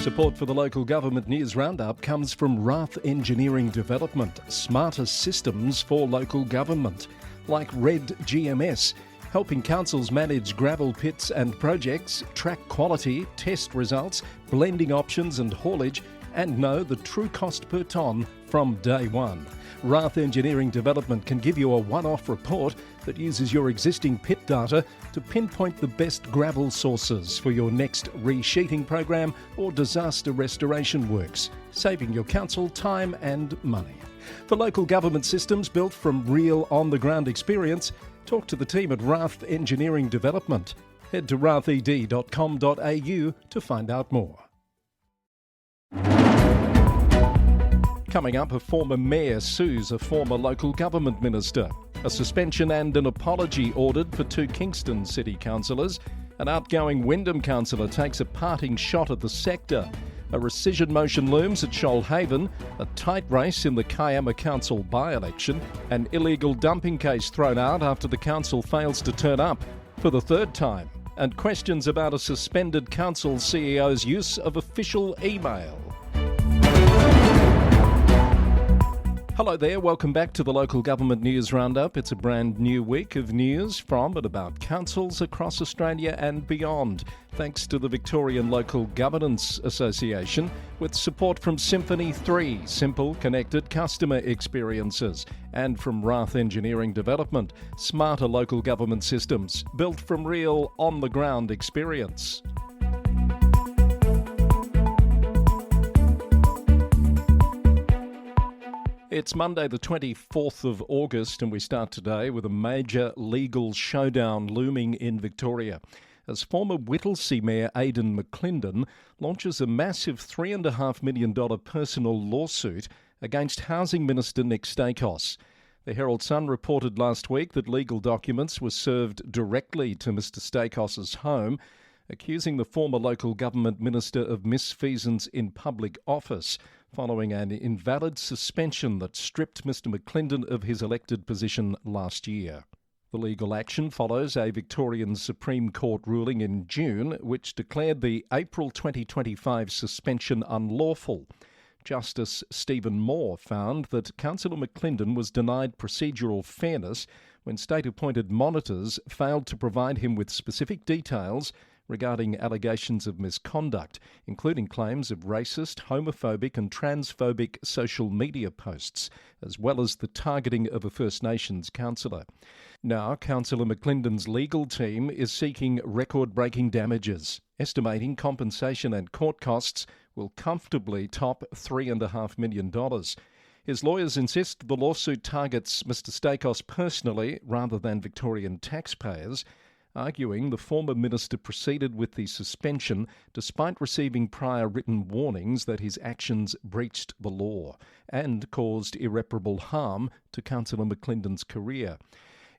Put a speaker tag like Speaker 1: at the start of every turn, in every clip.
Speaker 1: Support for the local government news roundup comes from Rath Engineering Development, smarter systems for local government, like Red GMS, helping councils manage gravel pits and projects, track quality, test results, blending options and haulage, and know the true cost per tonne from day one. Rath Engineering Development can give you a one-off report that uses your existing pit data to pinpoint the best gravel sources for your next resheeting program or disaster restoration works, saving your council time and money. For local government systems built from real on-the-ground experience, talk to the team at Rath Engineering Development. Head to rathed.com.au to find out more. Coming up, a former mayor sues a former local government minister. A suspension and an apology ordered for 2 Kingston City councillors. An outgoing Wyndham councillor takes a parting shot at the sector. A rescission motion looms at Shoalhaven. A tight race in the Kiama Council by-election. An illegal dumping case thrown out after the council fails to turn up for the 3rd time. And questions about a suspended council CEO's use of official email. Hello there, welcome back to the Local Government News Roundup. It's a brand new week of news from and about councils across Australia and beyond, thanks to the Victorian Local Governance Association, with support from Symphony 3, simple, connected customer experiences, and from Rath Engineering Development, smarter local government systems built from real on-the-ground experience. It's Monday the 24th of August and we start today with a major legal showdown looming in Victoria as former Whittlesea Mayor Aidan McClendon launches a massive $3.5 million personal lawsuit against Housing Minister Nick Stakos. The Herald Sun reported last week that legal documents were served directly to Mr Stakos's home, accusing the former local government minister of misfeasance in public office following an invalid suspension that stripped Mr McClendon of his elected position last year. The legal action follows a Victorian Supreme Court ruling in June which declared the April 2025 suspension unlawful. Justice Stephen Moore found that Councillor McClendon was denied procedural fairness when state-appointed monitors failed to provide him with specific details regarding allegations of misconduct, including claims of racist, homophobic and transphobic social media posts, as well as the targeting of a First Nations councillor. Now, Councillor McClendon's legal team is seeking record-breaking damages, estimating compensation and court costs will comfortably top $3.5 million. His lawyers insist the lawsuit targets Mr Stakos personally rather than Victorian taxpayers, arguing the former minister proceeded with the suspension despite receiving prior written warnings that his actions breached the law and caused irreparable harm to Councillor McClendon's career.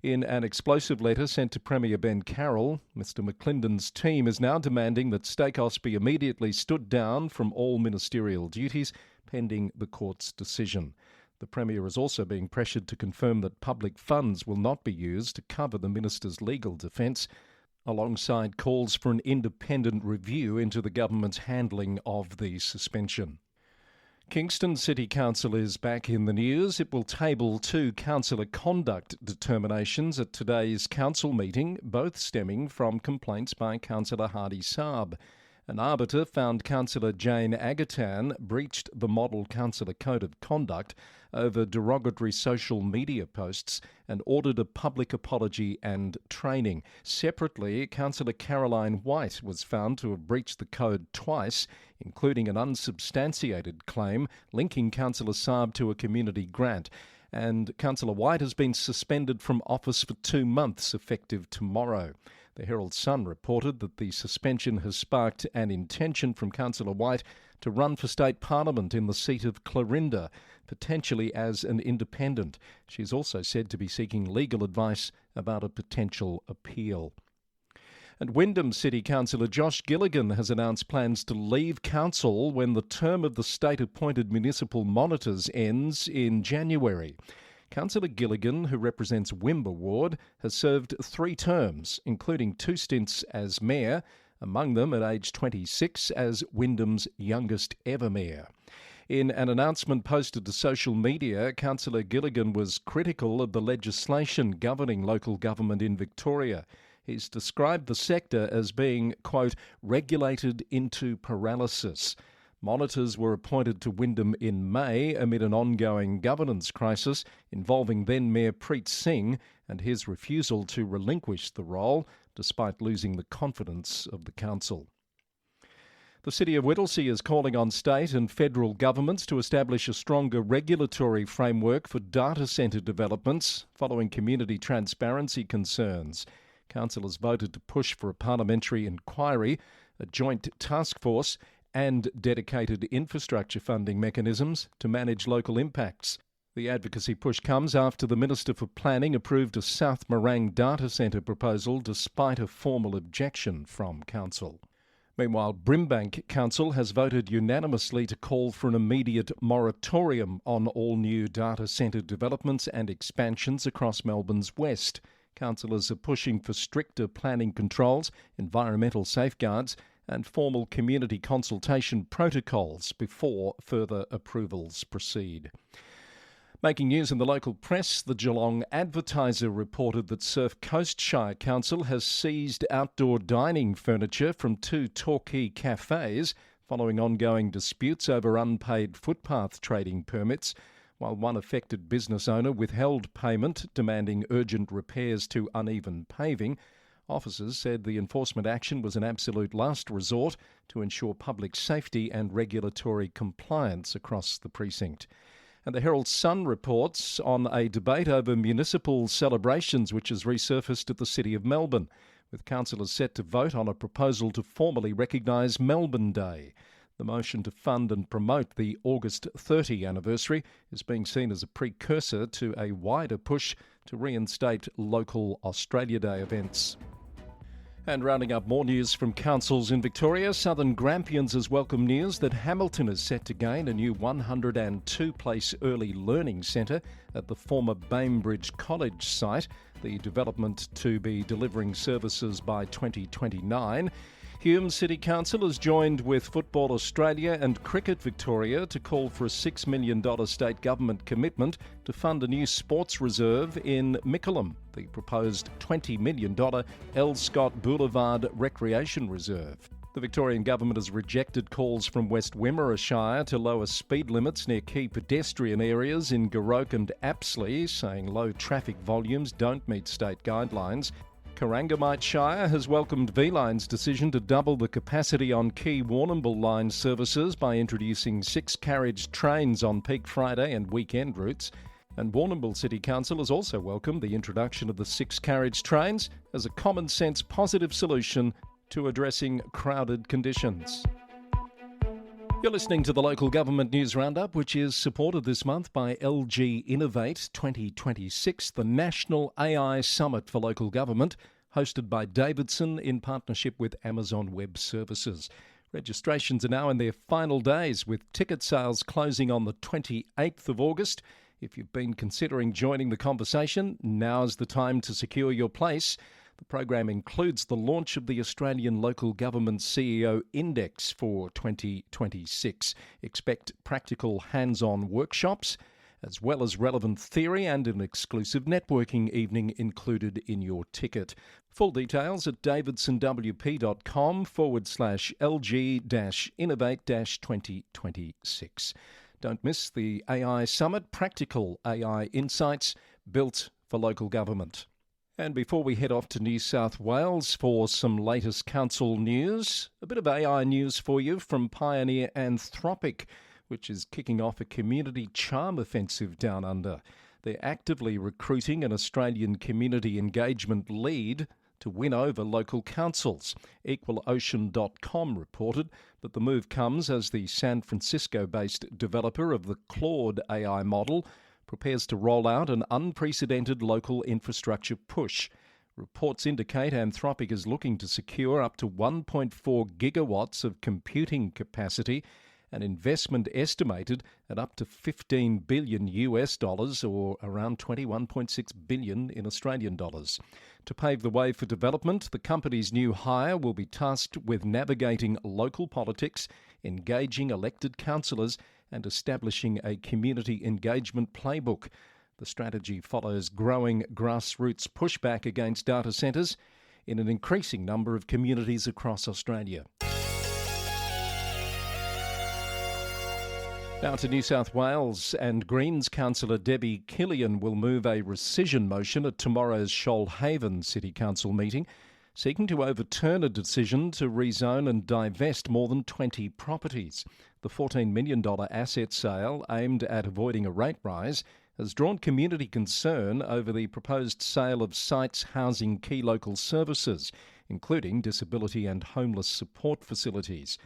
Speaker 1: In an explosive letter sent to Premier Ben Carroll, Mr McClendon's team is now demanding that Stakos be immediately stood down from all ministerial duties pending the court's decision. The Premier is also being pressured to confirm that public funds will not be used to cover the minister's legal defence, alongside calls for an independent review into the government's handling of the suspension. Kingston City Council is back in the news. It will table 2 councillor conduct determinations at today's council meeting, both stemming from complaints by Councillor Hardy Saab. An arbiter found Councillor Jane Agatan breached the Model Councillor Code of Conduct over derogatory social media posts and ordered a public apology and training. Separately, Councillor Caroline White was found to have breached the code twice, including an unsubstantiated claim linking Councillor Saab to a community grant. And Councillor White has been suspended from office for 2 months, effective tomorrow. The Herald Sun reported that the suspension has sparked an intention from Councillor White to run for state parliament in the seat of Clarinda, potentially as an independent. She's also said to be seeking legal advice about a potential appeal. And Wyndham City Councillor Josh Gilligan has announced plans to leave council when the term of the state-appointed municipal monitors ends in January. Councillor Gilligan, who represents Wimber Ward, has served 3 terms, including 2 stints as mayor, among them at age 26 as Wyndham's youngest ever mayor. In an announcement posted to social media, Councillor Gilligan was critical of the legislation governing local government in Victoria. He's described the sector as being, quote, regulated into paralysis. Monitors were appointed to Wyndham in May amid an ongoing governance crisis involving then Mayor Preet Singh and his refusal to relinquish the role despite losing the confidence of the council. The City of Whittlesea is calling on state and federal governments to establish a stronger regulatory framework for data centre developments following community transparency concerns. Councillors voted to push for a parliamentary inquiry, a joint task force and dedicated infrastructure funding mechanisms to manage local impacts. The advocacy push comes after the Minister for Planning approved a South Morang data centre proposal despite a formal objection from Council. Meanwhile, Brimbank Council has voted unanimously to call for an immediate moratorium on all new data centre developments and expansions across Melbourne's west. Councillors are pushing for stricter planning controls, environmental safeguards and formal community consultation protocols before further approvals proceed. Making news in the local press, the Geelong Advertiser reported that Surf Coast Shire Council has seized outdoor dining furniture from 2 Torquay cafes following ongoing disputes over unpaid footpath trading permits, while one affected business owner withheld payment, demanding urgent repairs to uneven paving. Officers said the enforcement action was an absolute last resort to ensure public safety and regulatory compliance across the precinct. And the Herald Sun reports on a debate over municipal celebrations which has resurfaced at the City of Melbourne, with councillors set to vote on a proposal to formally recognise Melbourne Day. The motion to fund and promote the August 30 anniversary is being seen as a precursor to a wider push to reinstate local Australia Day events. And rounding up more news from councils in Victoria, Southern Grampians has welcomed news that Hamilton is set to gain a new 102-place early learning centre at the former Bainbridge College site, the development to be delivering services by 2029. Hume City Council has joined with Football Australia and Cricket Victoria to call for a $6 million state government commitment to fund a new sports reserve in Mickleham, the proposed $20 million L. Scott Boulevard Recreation Reserve. The Victorian government has rejected calls from West Wimmera Shire to lower speed limits near key pedestrian areas in Goroke and Apsley, saying low traffic volumes don't meet state guidelines. Corangamite Shire has welcomed V-Line's decision to double the capacity on key Warrnambool line services by introducing 6-carriage trains on peak Friday and weekend routes. And Warrnambool City Council has also welcomed the introduction of the 6-carriage trains as a common-sense positive solution to addressing crowded conditions. You're listening to the Local Government News Roundup, which is supported this month by LG Innovate 2026, the National AI Summit for Local Government, hosted by Davidson in partnership with Amazon Web Services. Registrations are now in their final days, with ticket sales closing on the 28th of August. If you've been considering joining the conversation, now's the time to secure your place. The program includes the launch of the Australian Local Government CEO Index for 2026. Expect practical hands-on workshops, as well as relevant theory and an exclusive networking evening included in your ticket. Full details at davidsonwp.com/LG-Innovate-2026. Don't miss the AI Summit, practical AI insights built for local government. And before we head off to New South Wales for some latest council news, a bit of AI news for you from pioneer Anthropic, which is kicking off a community charm offensive down under. They're actively recruiting an Australian community engagement lead to win over local councils. EqualOcean.com reported that the move comes as the San Francisco-based developer of the Claude AI model prepares to roll out an unprecedented local infrastructure push. Reports indicate Anthropic is looking to secure up to 1.4 gigawatts of computing capacity an investment estimated at up to $15 billion or around 21.6 billion in Australian dollars. To pave the way for development, the company's new hire will be tasked with navigating local politics, engaging elected councillors and establishing a community engagement playbook. The strategy follows growing grassroots pushback against data centres in an increasing number of communities across Australia. Now to New South Wales, and Greens councillor Debbie Killian will move a rescission motion at tomorrow's Shoalhaven City Council meeting, seeking to overturn a decision to rezone and divest more than 20 properties. The $14 million asset sale, aimed at avoiding a rate rise, has drawn community concern over the proposed sale of sites housing key local services, including disability and homeless support facilities.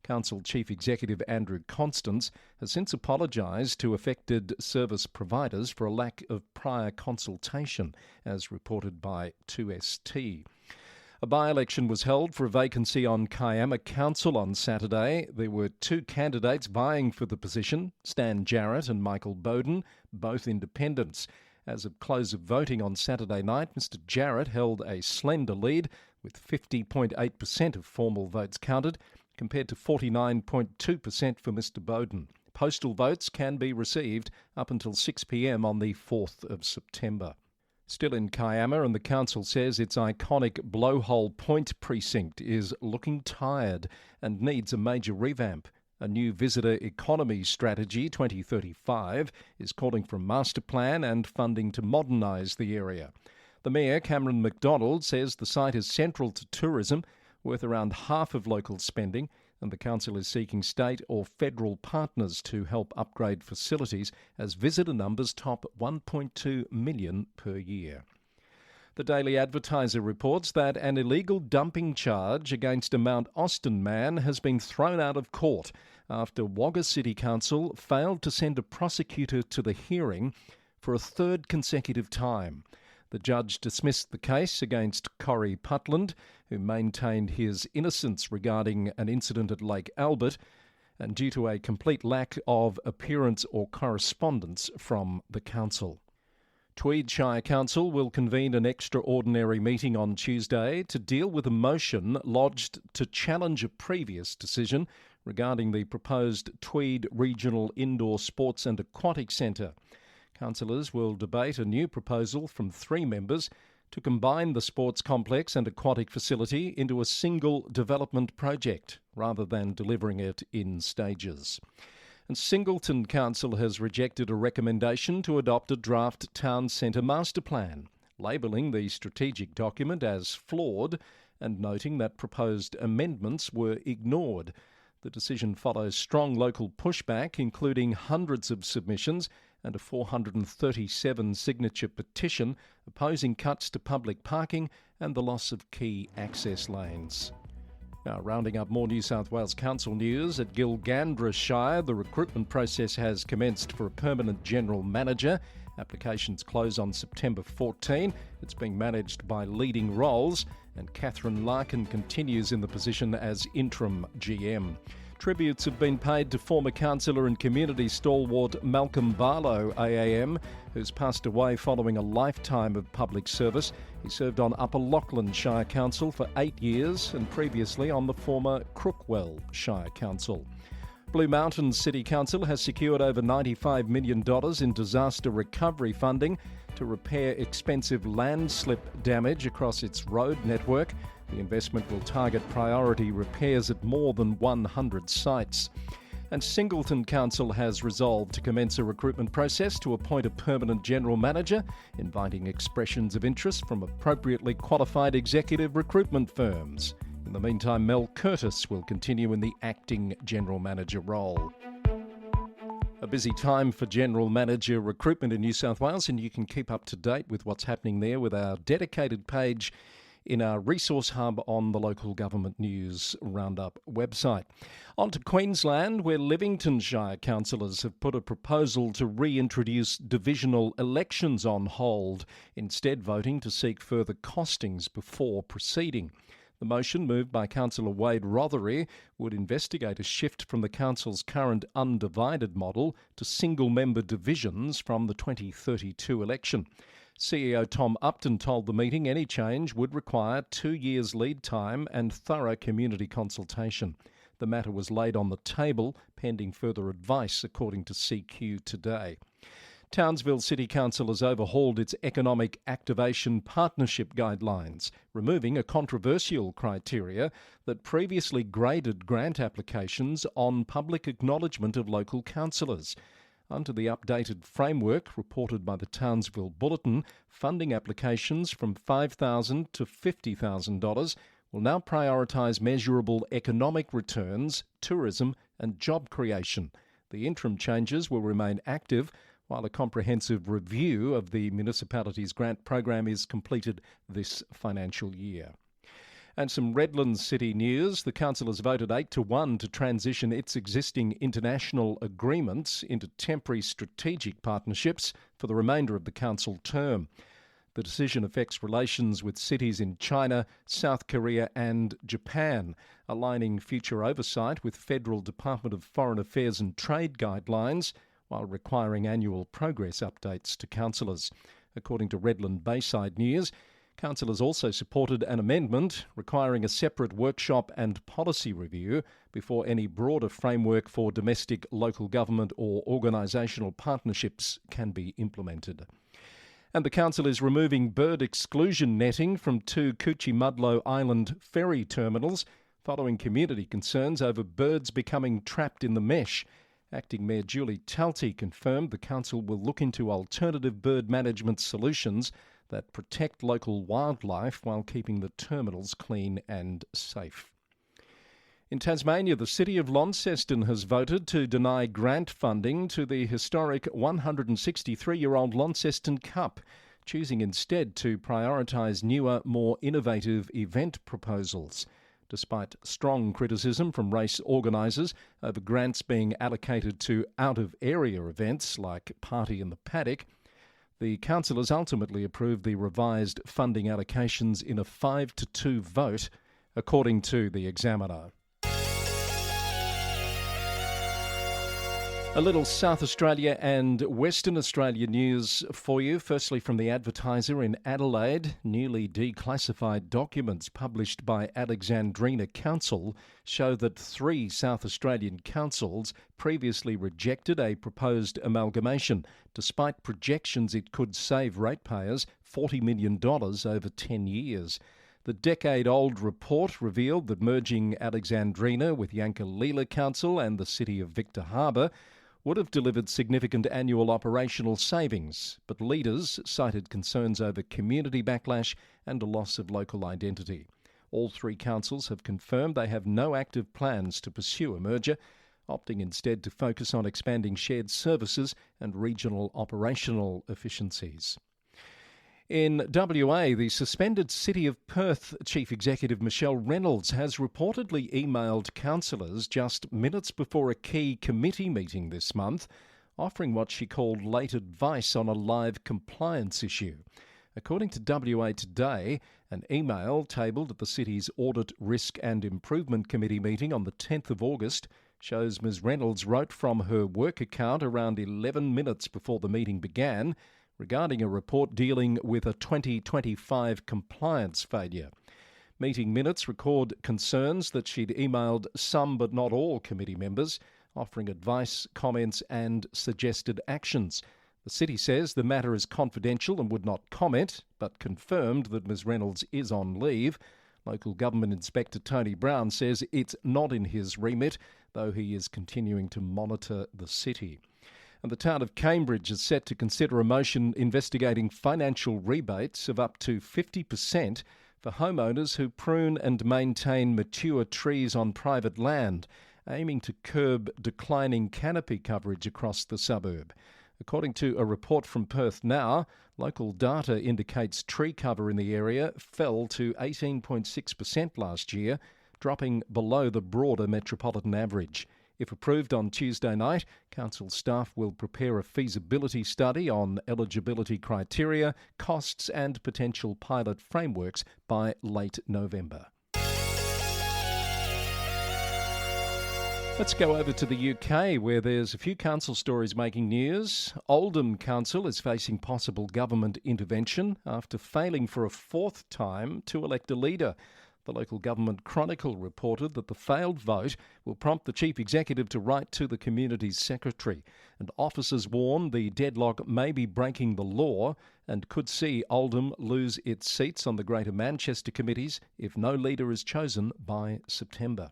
Speaker 1: Council Chief Executive Andrew Constance has since apologised to affected service providers for a lack of prior consultation, as reported by 2ST. A by-election was held for a vacancy on Kiama Council on Saturday. There were two candidates vying for the position, Stan Jarrett and Michael Bowden, both independents. As of close of voting on Saturday night, Mr Jarrett held a slender lead with 50.8% of formal votes counted, compared to 49.2% for Mr Bowden. Postal votes can be received up until 6 p.m. on the 4th of September. Still in Kiama, and the council says its iconic Blowhole Point precinct is looking tired and needs a major revamp. A new visitor economy strategy 2035 is calling for a master plan and funding to modernise the area. The Mayor, Cameron McDonald, says the site is central to tourism, worth around half of local spending, and the council is seeking state or federal partners to help upgrade facilities as visitor numbers top 1.2 million per year. The Daily Advertiser reports that an illegal dumping charge against a Mount Austin man has been thrown out of court after Wagga City Council failed to send a prosecutor to the hearing for a third consecutive time. The judge dismissed the case against Corey Putland, who maintained his innocence regarding an incident at Lake Albert, and due to a complete lack of appearance or correspondence from the council. Tweed Shire Council will convene an extraordinary meeting on Tuesday to deal with a motion lodged to challenge a previous decision regarding the proposed Tweed Regional Indoor Sports and Aquatic Centre. Councillors will debate a new proposal from 3 members to combine the sports complex and aquatic facility into a single development project, rather than delivering it in stages. And Singleton Council has rejected a recommendation to adopt a draft town centre master plan, labelling the strategic document as flawed and noting that proposed amendments were ignored. The decision follows strong local pushback, including hundreds of submissions and a 437 signature petition opposing cuts to public parking and the loss of key access lanes. Now, rounding up more New South Wales Council news, at Gilgandra Shire, the recruitment process has commenced for a permanent general manager. Applications close on September 14. It's being managed by Leading Roles, and Catherine Larkin continues in the position as interim GM. Tributes have been paid to former councillor and community stalwart Malcolm Barlow AAM, who's passed away following a lifetime of public service. He served on Upper Lachlan Shire Council for 8 years and previously on the former Crookwell Shire Council. Blue Mountains City Council has secured over $95 million in disaster recovery funding to repair expensive landslip damage across its road network. The investment will target priority repairs at more than 100 sites. And Singleton Council has resolved to commence a recruitment process to appoint a permanent general manager, inviting expressions of interest from appropriately qualified executive recruitment firms. In the meantime, Mel Curtis will continue in the acting general manager role. A busy time for general manager recruitment in New South Wales, and you can keep up to date with what's happening there with our dedicated page in our resource hub on the Local Government News Roundup website. On to Queensland, where Livington Shire councillors have put a proposal to reintroduce divisional elections on hold, instead voting to seek further costings before proceeding. The motion, moved by Councillor Wade Rothery, would investigate a shift from the council's current undivided model to single-member divisions from the 2032 election. CEO Tom Upton told the meeting any change would require 2 years lead time and thorough community consultation. The matter was laid on the table, pending further advice, according to CQ today. Townsville City Council has overhauled its Economic Activation Partnership Guidelines, removing a controversial criteria that previously graded grant applications on public acknowledgement of local councillors. Under the updated framework reported by the Townsville Bulletin, funding applications from $5,000 to $50,000 will now prioritise measurable economic returns, tourism and job creation. The interim changes will remain active while a comprehensive review of the municipality's grant program is completed this financial year. And some Redlands City news. The council has voted 8-1 to transition its existing international agreements into temporary strategic partnerships for the remainder of the council term. The decision affects relations with cities in China, South Korea and Japan, aligning future oversight with Federal Department of Foreign Affairs and Trade guidelines, while requiring annual progress updates to councillors. According to Redland Bayside News, councillors also supported an amendment requiring a separate workshop and policy review before any broader framework for domestic, local government or organisational partnerships can be implemented. And the council is removing bird exclusion netting from 2 Coochie-Mudlow Island ferry terminals following community concerns over birds becoming trapped in the mesh. Acting Mayor Julie Talty confirmed the council will look into alternative bird management solutions that protect local wildlife while keeping the terminals clean and safe. In Tasmania, the City of Launceston has voted to deny grant funding to the historic 163-year-old Launceston Cup, choosing instead to prioritise newer, more innovative event proposals. Despite strong criticism from race organisers over grants being allocated to out-of-area events like Party in the Paddock, the councillors ultimately approved the revised funding allocations in a 5-2 vote, according to the Examiner. A little South Australia and Western Australia news for you. Firstly, from the Advertiser in Adelaide, newly declassified documents published by Alexandrina Council show that 3 South Australian councils previously rejected a proposed amalgamation, despite projections it could save ratepayers $40 million over 10 years. The decade-old report revealed that merging Alexandrina with Yankalila Council and the city of Victor Harbor would have delivered significant annual operational savings, but leaders cited concerns over community backlash and a loss of local identity. All 3 councils have confirmed they have no active plans to pursue a merger, opting instead to focus on expanding shared services and regional operational efficiencies. In WA, the suspended City of Perth Chief Executive Michelle Reynolds has reportedly emailed councillors just minutes before a key committee meeting this month, offering what she called late advice on a live compliance issue. According to WA Today, an email tabled at the city's Audit, Risk and Improvement Committee meeting on the 10th of August shows Ms Reynolds wrote from her work account around 11 minutes before the meeting began, regarding a report dealing with a 2025 compliance failure. Meeting minutes record concerns that she'd emailed some but not all committee members, offering advice, comments and suggested actions. The city says the matter is confidential and would not comment, but confirmed that Ms Reynolds is on leave. Local Government Inspector Tony Brown says it's not in his remit, though he is continuing to monitor the city. And the town of Cambridge is set to consider a motion investigating financial rebates of up to 50% for homeowners who prune and maintain mature trees on private land, aiming to curb declining canopy coverage across the suburb. According to a report from Perth Now, local data indicates tree cover in the area fell to 18.6% last year, dropping below the broader metropolitan average. If approved on Tuesday night, council staff will prepare a feasibility study on eligibility criteria, costs and potential pilot frameworks by late November. Let's go over to the UK, where there's a few council stories making news. Wyndham Council is facing possible government intervention after failing for a fourth time to elect a leader. The local government Chronicle reported that the failed vote will prompt the chief executive to write to the community's secretary. And officers warn the deadlock may be breaking the law and could see Oldham lose its seats on the Greater Manchester committees if no leader is chosen by September.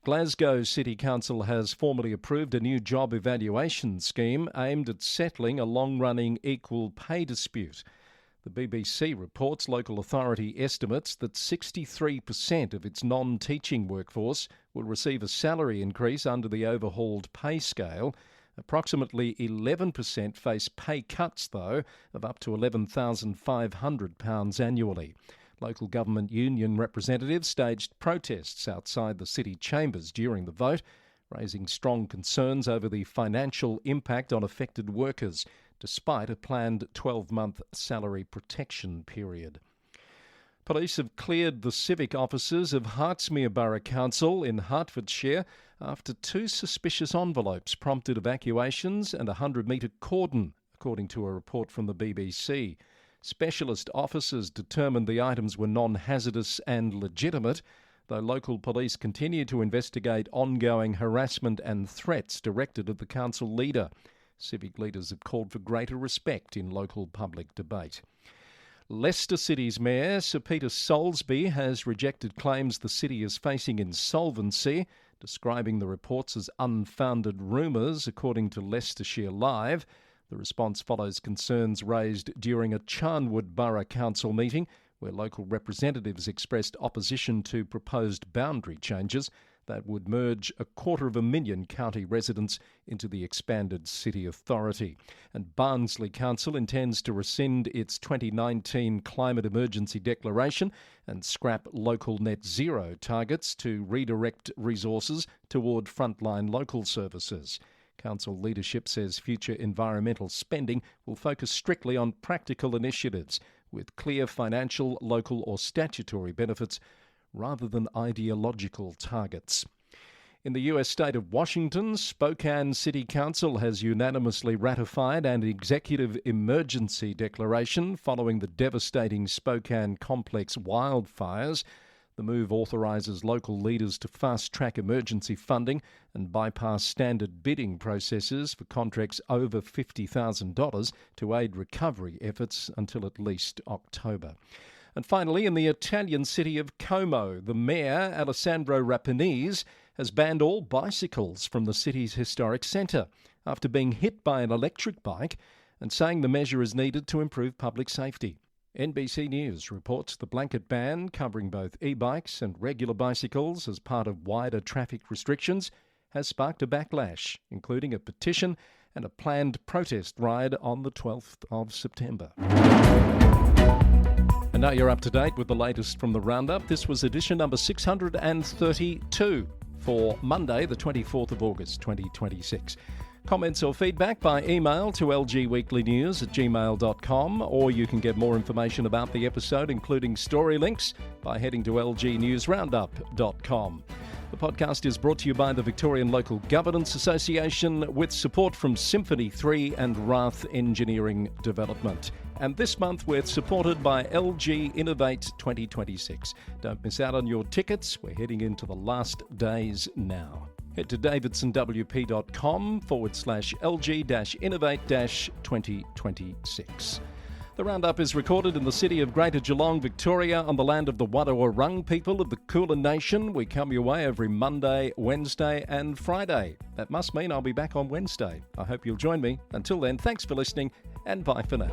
Speaker 1: Glasgow City Council has formally approved a new job evaluation scheme aimed at settling a long-running equal pay dispute. The BBC reports local authority estimates that 63% of its non-teaching workforce will receive a salary increase under the overhauled pay scale. Approximately 11% face pay cuts, though, of up to £11,500 annually. Local government union representatives staged protests outside the city chambers during the vote, raising strong concerns over the financial impact on affected workers, despite a planned 12-month salary protection period. Police have cleared the civic offices of Hartsmere Borough Council in Hertfordshire after two suspicious envelopes prompted evacuations and a 100-metre cordon, according to a report from the BBC. Specialist officers determined the items were non-hazardous and legitimate, though local police continue to investigate ongoing harassment and threats directed at the council leader. Civic leaders have called for greater respect in local public debate. Leicester City's Mayor, Sir Peter Soulsby, has rejected claims the city is facing insolvency, describing the reports as unfounded rumours, according to Leicestershire Live. The response follows concerns raised during a Charnwood Borough Council meeting, where local representatives expressed opposition to proposed boundary changes that would merge 250,000 county residents into the expanded city authority. And Barnsley Council intends to rescind its 2019 climate emergency declaration and scrap local net zero targets to redirect resources toward frontline local services. Council leadership says future environmental spending will focus strictly on practical initiatives with clear financial, local or statutory benefits rather than ideological targets. In the US state of Washington, Spokane City Council has unanimously ratified an executive emergency declaration following the devastating Spokane complex wildfires. The move authorises local leaders to fast-track emergency funding and bypass standard bidding processes for contracts over $50,000 to aid recovery efforts until at least October. And finally, in the Italian city of Como, the mayor, Alessandro Rapinese, has banned all bicycles from the city's historic centre after being hit by an electric bike and saying the measure is needed to improve public safety. NBC News reports the blanket ban covering both e-bikes and regular bicycles as part of wider traffic restrictions has sparked a backlash, including a petition and a planned protest ride on the 12th of September. And now you're up to date with the latest from the Roundup. This was edition number 632 for Monday, the 24th of August, 2026. Comments or feedback by email to lgweeklynews@gmail.com, or you can get more information about the episode, including story links, by heading to lgnewsroundup.com. The podcast is brought to you by the Victorian Local Governance Association with support from Symphony 3 and Rath Engineering Development. And this month we're supported by LG Innovate 2026. Don't miss out on your tickets. We're heading into the last days now. Head to davidson.wp.com/LG-Innovate-2026. The Roundup is recorded in the city of Greater Geelong, Victoria, on the land of the Wadawurrung people of the Kulin Nation. We come your way every Monday, Wednesday and Friday. That must mean I'll be back on Wednesday. I hope you'll join me. Until then, thanks for listening and bye for now.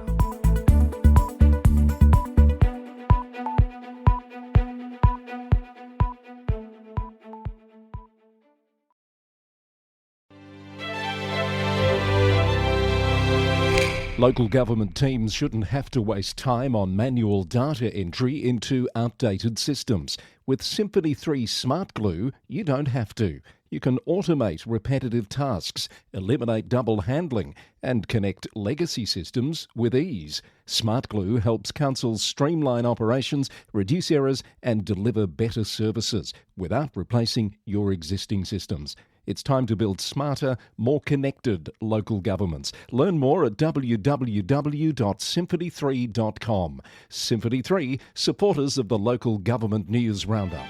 Speaker 1: Local government teams shouldn't have to waste time on manual data entry into outdated systems. With Symphony 3 Smart Glue, you don't have to. You can automate repetitive tasks, eliminate double handling, and connect legacy systems with ease. Smart Glue helps councils streamline operations, reduce errors, and deliver better services without replacing your existing systems. It's time to build smarter, more connected local governments. Learn more at www.symphony3.com. Symphony 3, supporters of the Local Government News Roundup.